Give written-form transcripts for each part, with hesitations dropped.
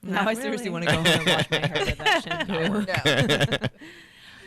Now I seriously want to go home and wash my hair with that shampoo.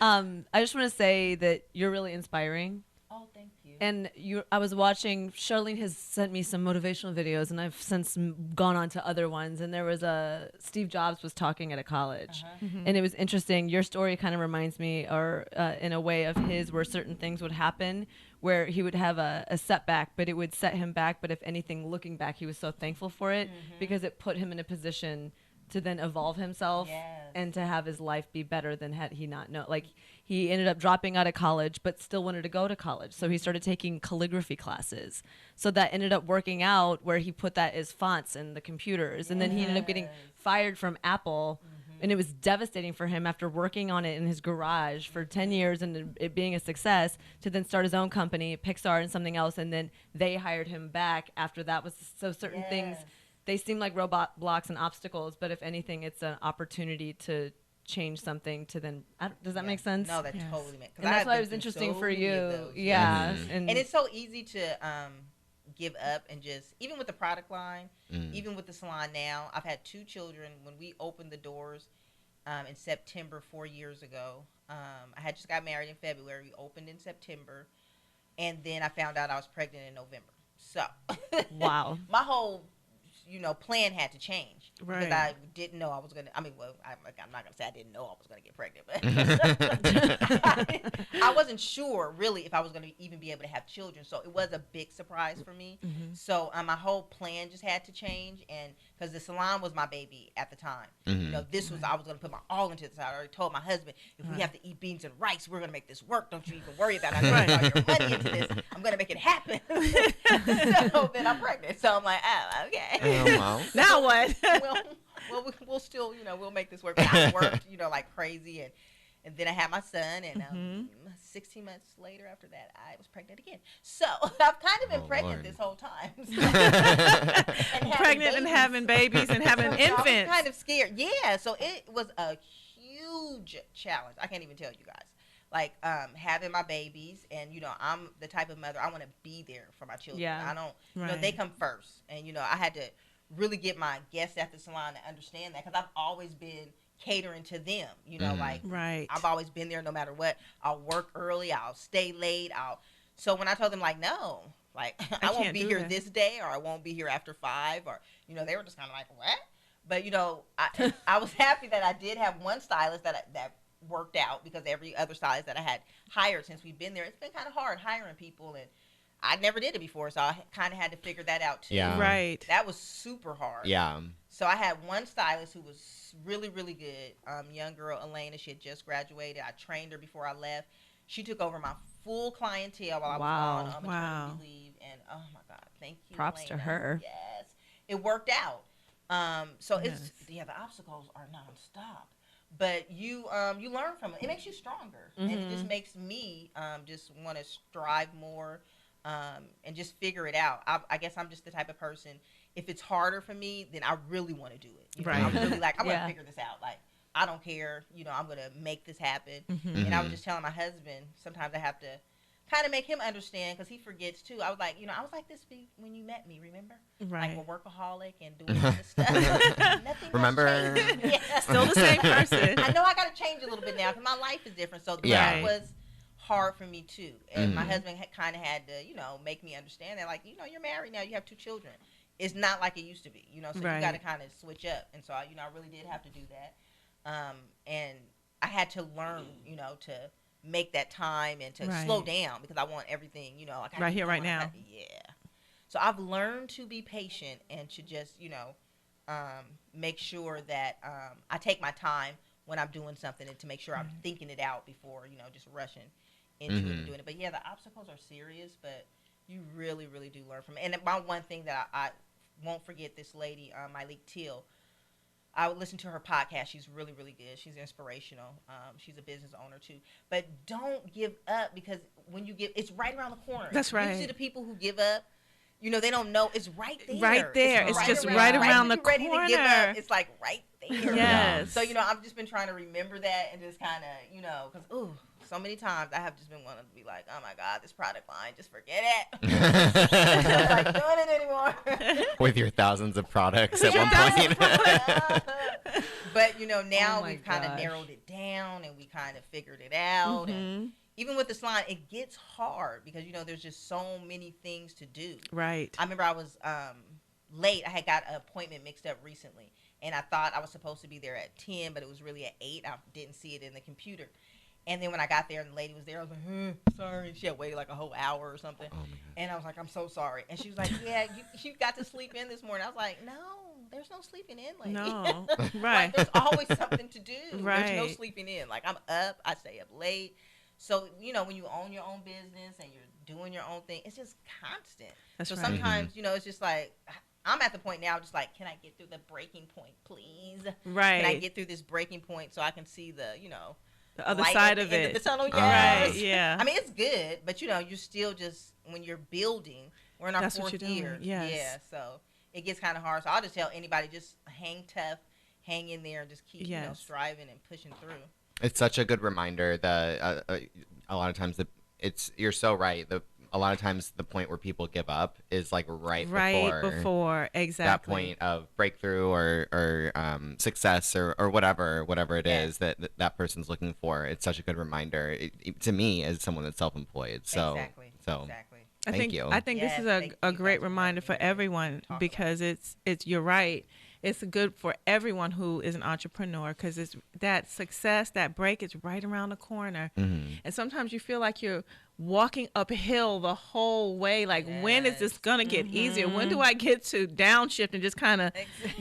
No. I just want to say that you're really inspiring. Oh, thank you. And I was watching, Charline has sent me some motivational videos, and I've since gone on to other ones. And there was Steve Jobs was talking at a college, and it was interesting. Your story kind of reminds me, or in a way, of his, where certain things would happen, where he would have a setback, but it would set him back. But if anything, looking back, he was so thankful for it because it put him in a position to then evolve himself and to have his life be better than had he not known. Like, he ended up dropping out of college, but still wanted to go to college. So he started taking calligraphy classes. So that ended up working out, where he put that as fonts in the computers. And then he ended up getting fired from Apple. And it was devastating for him after working on it in his garage for 10 years and it being a success, to then start his own company, Pixar and something else. And then they hired him back after that. Was so certain things, they seem like roadblocks and obstacles, but if anything, it's an opportunity to change something to then, does that make sense? No, that totally makes sense. And that's why it was interesting for you. Yeah. And it's so easy to give up, and just, even with the product line, even with the salon now, I've had 2 children. When we opened the doors in September 4 years ago, I had just got married in February. We opened in September, and then I found out I was pregnant in November. So wow. My whole plan had to change because I didn't know I was gonna. I mean, well, I'm not gonna say I didn't know I was gonna get pregnant, but I wasn't sure really if I was gonna even be able to have children. So it was a big surprise for me. So my whole plan just had to change, and because the salon was my baby at the time, this was I was gonna put my all into this. I already told my husband, if we have to eat beans and rice, we're gonna make this work. Don't you even worry about it. I'm gonna put all your money into this. I'm gonna make it happen. So then I'm pregnant. So I'm like, oh, okay. Now what? we'll still, we'll make this work. But I worked, like crazy, and then I had my son, and 16 months later after that, I was pregnant again. So I've kind of been pregnant this whole time. Pregnant and having babies and having infants. I was kind of scared. Yeah, so it was a huge challenge. I can't even tell you guys. Like having my babies, and I'm the type of mother, I want to be there for my children. I don't, they come first, and I had to really get my guests at the salon to understand that, because I've always been catering to them, I've always been there no matter what. I'll work early, I'll stay late, so when I told them, like, no, like I won't be here this day, or I won't be here after 5, or they were just kind of like, what? But I was happy that I did have one stylist that worked out, because every other stylist that I had hired since we've been there, it's been kind of hard hiring people, and I never did it before, so I kind of had to figure that out too. Yeah. Right. That was super hard. Yeah. So I had one stylist who was really, really good. Young girl, Elena. She had just graduated. I trained her before I left. She took over my full clientele while I was on maternity leave. And oh my God, thank you, props Elena. to her. Yes, it worked out. It's the obstacles are nonstop. But you learn from it. It makes you stronger, and it just makes me just want to strive more. And just figure it out. I guess I'm just the type of person, if it's harder for me, then I really want to do it. I'm really like, I'm going to figure this out. Like, I don't care. I'm going to make this happen. And I was just telling my husband, sometimes I have to kind of make him understand, because he forgets too. I was like, I was like this when you met me, remember? Right. Like a workaholic and doing all this stuff. Nothing Remember? Yeah. Still the same person. I know I got to change a little bit now, because my life is different. So that was hard for me too, and my husband kind of had to make me understand that, like, you're married now, you have 2 children, it's not like it used to be, so you got to kind of switch up. And so I really did have to do that, and I had to learn to make that time and to slow down, because I want everything right here right now. So I've learned to be patient and to just make sure that I take my time when I'm doing something, and to make sure I'm thinking it out before just rushing into it and doing it. But yeah, the obstacles are serious, but you really, really do learn from it. And my one thing that I won't forget, this lady, Myleik Teal, I would listen to her podcast. She's really, really good. She's inspirational. She's a business owner too. But don't give up, because when you give, it's right around the corner. That's right. You see the people who give up, they don't know. It's right there. Right there. It's just right around the corner. Ready to give up, it's like right there. Yes. So, I've just been trying to remember that, and just kind of, because, so many times I have just been wanting to be like, oh my God, this product line, just forget it. I'm like doing it anymore. With your thousands of products at one point. now we've kind of narrowed it down and we kind of figured it out. And even with the salon, it gets hard because, there's just so many things to do. Right. I remember I was late. I had got an appointment mixed up recently. And I thought I was supposed to be there at 10, but it was really at 8. I didn't see it in the computer. And then when I got there and the lady was there, I was like, sorry. She had waited like a whole hour or something. Oh, and I was like, I'm so sorry. And she was like, yeah, you got to sleep in this morning. I was like, no, there's no sleeping in, lady. No, Like, right. there's always something to do. Right. There's no sleeping in. Like, I'm up. I stay up late. So, when you own your own business and you're doing your own thing, it's just constant. That's so right. sometimes, it's just like, I'm at the point now just like, can I get through the breaking point, please? Right. Can I get through this breaking point so I can see the, the other side of it. The tunnel, yes. Right, yeah. I mean, it's good, but, you're still just, when you're building, we're in our That's fourth year. Yes. Yeah, so it gets kind of hard. So I'll just tell anybody, just hang tough, hang in there, and just keep, striving and pushing through. It's such a good reminder that a lot of times you're so right. A lot of times the point where people give up is like right before exactly that point of breakthrough or success or whatever it is that person's looking for. It's such a good reminder to me as someone that's self-employed. So exactly. Thank you. I think this is a great reminder for everyone because it's you're right. It's good for everyone who is an entrepreneur because it's that success, that break is right around the corner. And sometimes you feel like you're walking uphill the whole way. Like, when is this going to get easier? When do I get to downshift and just kind of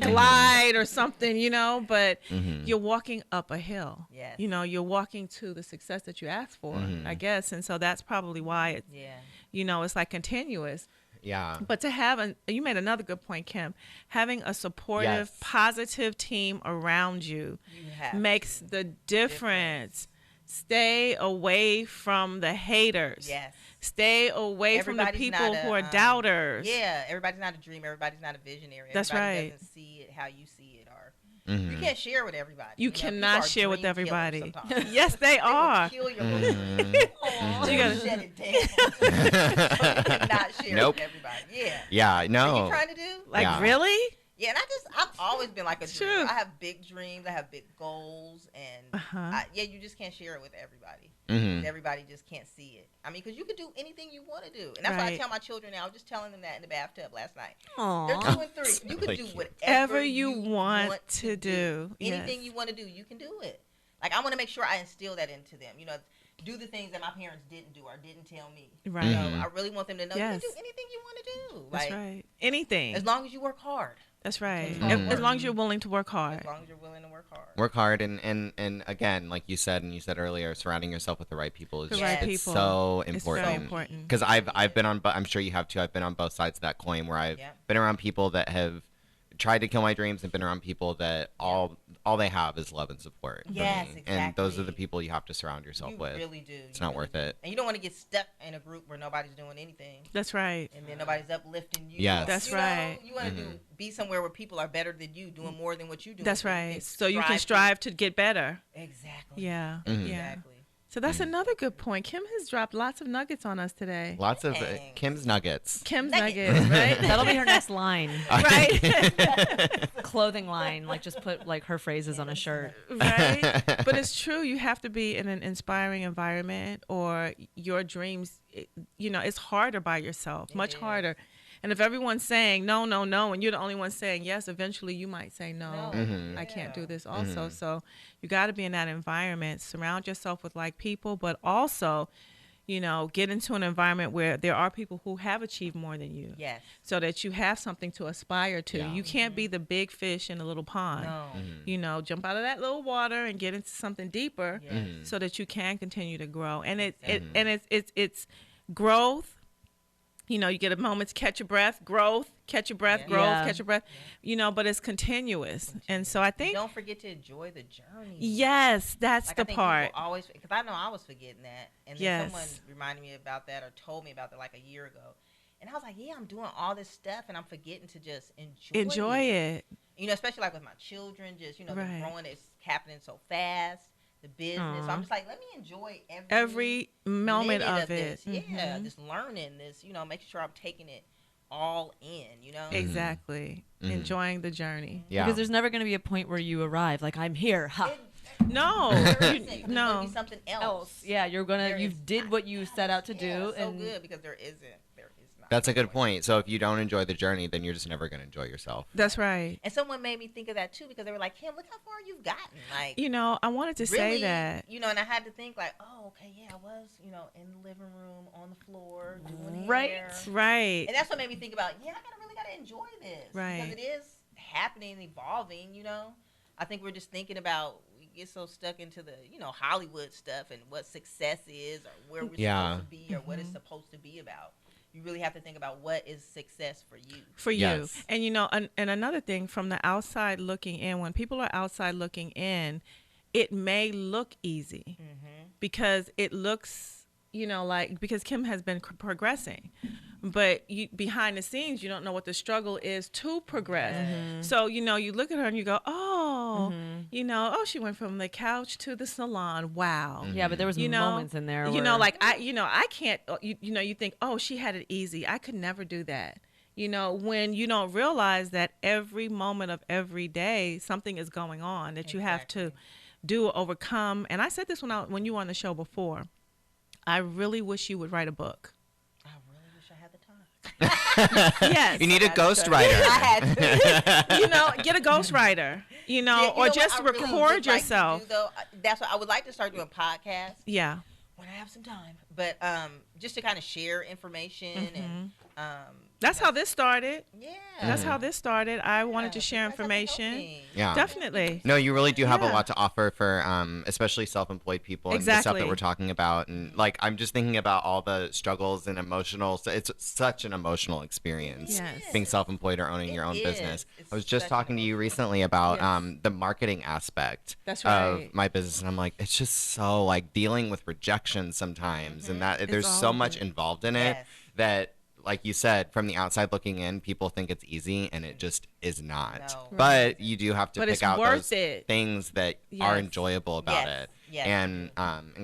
glide or something, But you're walking up a hill. Yes. You're walking to the success that you asked for, I guess. And so that's probably why it's, it's like continuous. Yeah. But to have you made another good point, Kim. Having a supportive, positive team around you makes the difference. Stay away from the haters. Yes. Stay away from the people who are doubters. Yeah, everybody's not a dreamer. Everybody's not a visionary. That's Everybody right. doesn't see it how you see it, or you can't share with everybody. You cannot share with everybody. Yes, they They are. will kill your you gotta shut it down. So you cannot share with everybody. Yeah. Yeah. No. What are you trying to do? Like, really? Yeah, and I've always been like a dreamer. I have big dreams. I have big goals, and you just can't share it with everybody. Everybody just can't see it. I mean, because you can do anything you want to do, and that's why I tell my children now. I was just telling them that in the bathtub last night. Aww. They're 2 and 3. You can do whatever you want to do. Anything you want to do, you can do it. Like, I want to make sure I instill that into them. Do the things that my parents didn't do or didn't tell me. Right. I really want them to know you can do anything you want to do. That's right. Anything. As long as you work hard. That's right. As long as you're willing to work hard. As long as you're willing to work hard. Work hard and again, like you said earlier, surrounding yourself with the right people is it's so important. It's very important. Because I've been on, I'm sure you have too. I've been on both sides of that coin where I've been around people that have tried to kill my dreams and been around people that all they have is love and support. Yes, exactly. And those are the people you have to surround yourself with. You really do. It's not worth it. And you don't want to get stuck in a group where nobody's doing anything. That's right. And then nobody's uplifting you. Yes. That's right. You want to be somewhere where people are better than you, doing more than what you do. That's right. So you can strive to get better. Exactly. Yeah. Exactly. So that's another good point. Kim has dropped lots of nuggets on us today. Lots of Kim's nuggets. Kim's nuggets, right? That'll be her next line. Right? Clothing line. Like, just put like her phrases on a shirt. Right? But it's true. You have to be in an inspiring environment or your dreams, it's harder by yourself. Much harder. And if everyone's saying no, no, no, and you're the only one saying yes, eventually you might say no. I can't do this also. So you got to be in that environment. Surround yourself with like people, but also, get into an environment where there are people who have achieved more than you. Yes. So that you have something to aspire to. Yeah. You can't be the big fish in a little pond. No. Jump out of that little water and get into something deeper so that you can continue to grow. And it's growth. You get a moment to catch your breath, growth, catch your breath, catch your breath, but it's continuous. And so I think. Don't forget to enjoy the journey. Yes, that's like, the I think part. Always, because I know I was forgetting that. And then someone reminded me about that or told me about that like a year ago. And I was like, yeah, I'm doing all this stuff and I'm forgetting to just enjoy it. Especially like with my children, just, the growing is happening so fast. The business. So I'm just like, let me enjoy every moment of it. Yeah, just learning this, making sure I'm taking it all in, you know? Exactly. Enjoying the journey. Yeah. Because there's never going to be a point where you arrive like, I'm here. Ha. No. There's gonna be something else. Yeah, you did what you set out to do. So and good, because there is not. That's a good point. So if you don't enjoy the journey, then you're just never going to enjoy yourself. That's right. And someone made me think of that too, because they were like, Kim, look how far you've gotten. Like, You know, I wanted to really, say that. you know, and I had to think like, oh, okay, yeah, I was, you know, in the living room, on the floor, doing hair. Right. And that's what made me think about, yeah, I really gotta enjoy this. Right. Because it is happening and evolving, you know. I think we're just thinking about, we get so stuck into the, you know, Hollywood stuff and what success is, or where we're supposed to be, or what it's supposed to be about. You really have to think about what is success for you. For you. Yes. And, you know, and another thing, from the outside looking in, when people are outside looking in, it may look easy because it looks, you know, like, because Kim has been progressing. But behind the scenes, you don't know what the struggle is to progress. So, you know, you look at her and you go, oh, you know, oh, she went from the couch to the salon. Wow. Yeah, but there was moments in there. You know, like I can't, you know, you think, oh, she had it easy. I could never do that. You know, when you don't realize that every moment of every day, something is going on that you have to do, overcome. And I said this when you were on the show before. I really wish you would write a book. Yes. You need a ghostwriter. I had to. You know, get a ghostwriter, you know, or just record yourself. Like though, that's what I would like to start doing podcasts. Yeah. When I have some time. But just to kind of share information and that's how this started. Yeah. That's how this started. I wanted to share information. Yeah. Definitely. No, you really do have a lot to offer for especially self-employed people and the stuff that we're talking about. And like, I'm just thinking about all the struggles and emotional. So it's such an emotional experience being self-employed or owning your own business. I was just talking to you recently about the marketing aspect of my business. And I'm like, it's just so like dealing with rejection sometimes. And that there's so much involved in it that, like you said, from the outside looking in, people think it's easy, and it just is not. No. But you do have to pick out those it. things that are enjoyable about it, and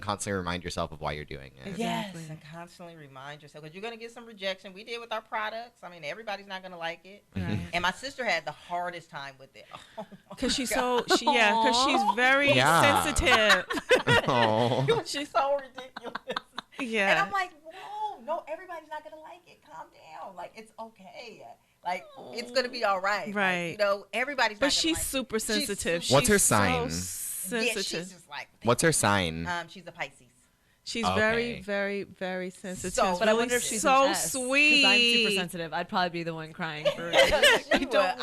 constantly remind yourself of why you're doing it. Yes, and constantly remind yourself, because you're going to get some rejection. We did with our products. I mean, everybody's not going to like it. And my sister had the hardest time with it. Because she's because she's very sensitive. She's so ridiculous. Yeah. And I'm like, whoa, no, everybody's not going to like it. Calm down. Like, it's okay. Like, it's going to be all right. Right. Like, you know, everybody's not But she's like super sensitive. What's her She's sign? So Yeah, sensitive. she's just like that. What's her sign? She's a Pisces. She's very, very, very sensitive. So, but I wonder if she's so an S, sweet. 'cause I'm super sensitive. I'd probably be the one crying for You don't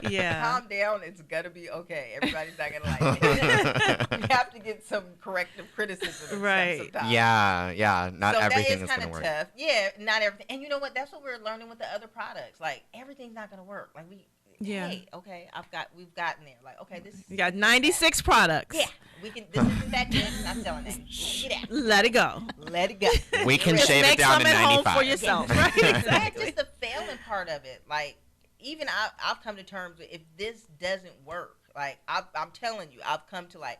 Yeah. Calm down. It's gonna be okay. Everybody's not gonna like it. You have to get some corrective criticism. Right. Sometimes. Yeah. Not So everything that is is kind gonna of work. tough. Yeah, not everything. And you know what? That's what we're learning with the other products. Like, everything's not gonna work. Like, hey, okay, we've gotten there. Like, okay, this. You got 96 products. Yeah, we can. This isn't that good. I'm not selling that. Get out. Let it go. Let it go. We can Just shave it make down some to at home 95. for yourself. Right? Exactly. Just the failing part of it. Like, even I've come to terms with, if this doesn't work, like, I'm telling you, I've come to, like,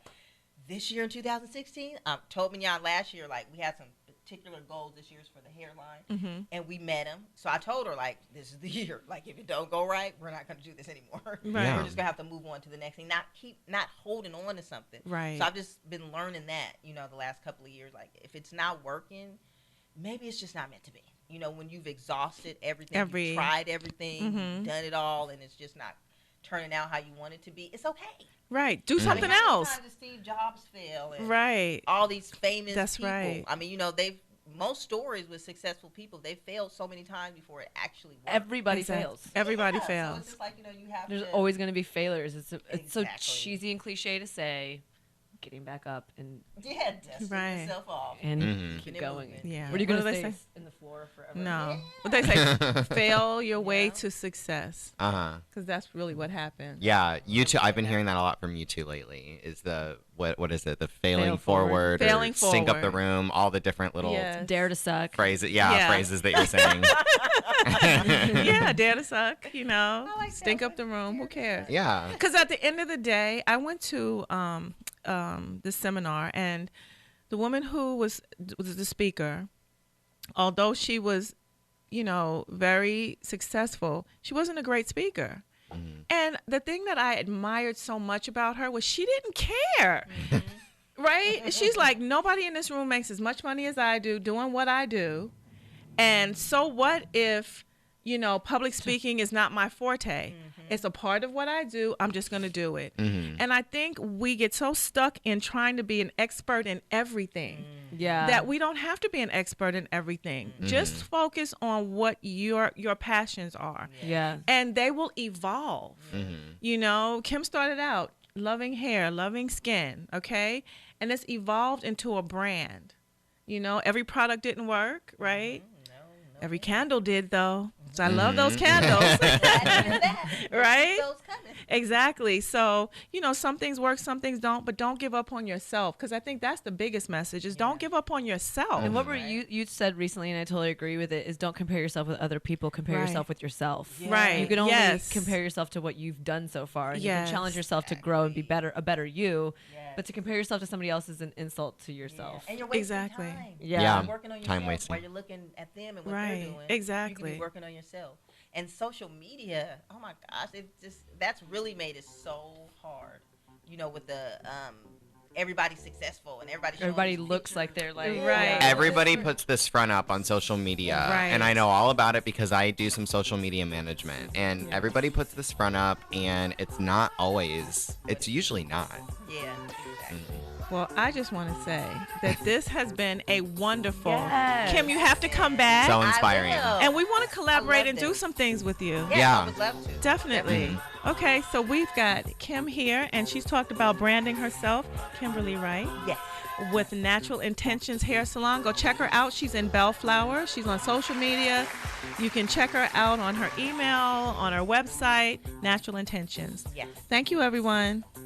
this year in 2016, I told Mignon last year, like, we had some particular goals this year for the hairline, and we met them. So I told her, like, this is the year. Like, if it don't go right, we're not going to do this anymore. Right. Yeah. We're just going to have to move on to the next thing, not holding on to something. Right. So I've just been learning that, you know, the last couple of years. Like, if it's not working, maybe it's just not meant to be. You know, when you've exhausted everything, you've tried everything, you've done it all, and it's just not turning out how you want it to be, it's okay. Right. Do something I mean, how many else. times did Steve Jobs fail? And Right. all these famous That's people. right. I mean, you know, most stories with successful people, they failed so many times before it actually worked. Everybody fails. Everybody So fails. it's just like, you know, you have There's to. always going to be failures. It's so Exactly. cheesy and cliche to say, getting back up and dusting Right. yourself off. keep Keep it going. moving. Yeah. What are you What going do to they stay say? in the floor forever? No. What they say, fail your way Yeah. to success. Uh-huh. That's really what happened. Yeah, you too. I've been hearing that a lot from you two lately. Is the what is it? The failing Fail forward, forward. Failing or stink up the forward. room, all the different little Yes. Dare to suck. phrases. Yeah. Phrases that you're saying. Yeah, dare to suck, you know. I like Stink that up the room. Who cares? Yeah. Because at the end of the day, I went to this seminar, and the woman who was the speaker, although she was very successful, she wasn't a great speaker. And the thing that I admired so much about her was she didn't care. Right? She's like, nobody in this room makes as much money as I do doing what I do. And so what if, public speaking is not my forte? It's a part of what I do. I'm just going to do it. And I think we get so stuck in trying to be an expert in everything that we don't have to be an expert in everything. Just focus on what your passions are. And they will evolve. Kim started out loving hair, loving skin, okay? And it's evolved into a brand. Every product didn't work, right? Every candle did, though. So I love those candles. Right? Exactly. So, some things work, some things don't, but don't give up on yourself. Because I think that's the biggest message is don't give up on yourself. And what were you said recently, and I totally agree with it, is don't compare yourself with other people. Compare yourself with yourself. Right. You can only compare yourself to what you've done so far. And you can challenge yourself to grow and be a better you. But to compare yourself to somebody else is an insult to yourself. And you're wasting time. Yeah. You're working on yourself Time wasting. while you're looking at them and what they're doing. Exactly. You can be working on yourself. And social media, oh my gosh, that's really made it so hard. With the everybody's successful and everybody looks like they're like Everybody puts this front up on social media, and I know all about it because I do some social media management. And everybody puts this front up, and it's not always. It's usually not. Yeah. Exactly. Well, I just want to say that this has been a wonderful. Kim, you have to come back. So inspiring. And we want to collaborate and do some things with you. Yeah. I would love to. Definitely. Okay, so we've got Kim here, and she's talked about branding herself, Kimberly Wright. Yes. With Natural Intentions Hair Salon. Go check her out. She's in Bellflower. She's on social media. You can check her out on her email, on her website, Natural Intentions. Yes. Thank you, everyone.